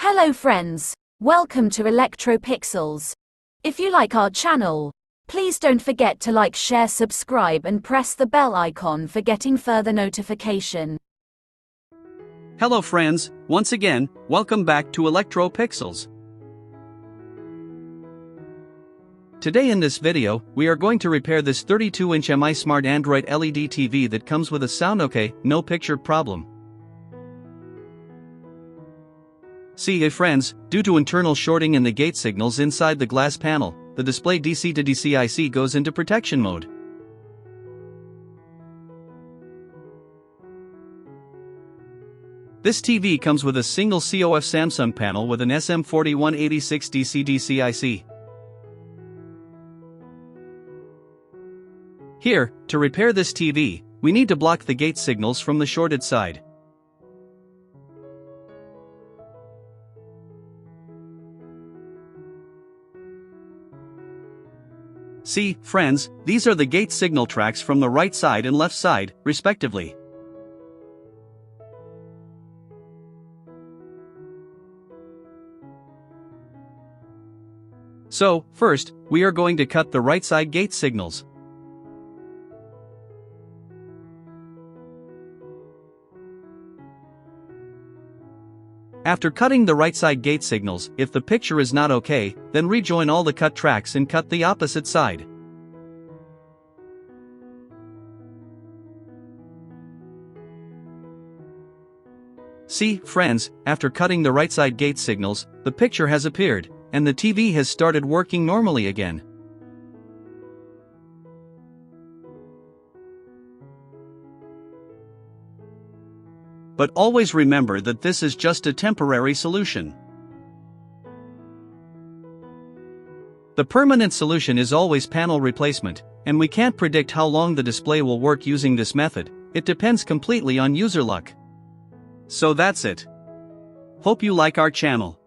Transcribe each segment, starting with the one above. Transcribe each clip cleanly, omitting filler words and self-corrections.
Hello friends, welcome to ElectroPixels. If you like our channel, please don't forget to like, share, subscribe and press the bell icon for getting further notification. Hello friends, once again, welcome back to ElectroPixels. Today in this video, we are going to repair this 32-inch MI Smart Android LED TV that comes with a sound okay, no picture problem. See friends, due to internal shorting in the gate signals inside the glass panel, the display DC to DC IC goes into protection mode. This TV comes with a single COF Samsung panel with an SM4186 Dc IC. Here, to repair this TV, we need to block the gate signals from the shorted side. See, friends, these are the gate signal tracks from the right side and left side, respectively. So, first, we are going to cut the right side gate signals. After cutting the right side gate signals, if the picture is not okay, then rejoin all the cut tracks and cut the opposite side. See, friends, after cutting the right side gate signals, the picture has appeared, and the TV has started working normally again. But always remember that this is just a temporary solution. The permanent solution is always panel replacement, and we can't predict how long the display will work using this method. It depends completely on user luck. So that's it. Hope you like our channel.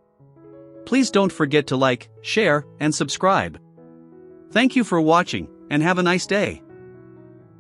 Please don't forget to like, share, and subscribe. Thank you for watching, and have a nice day.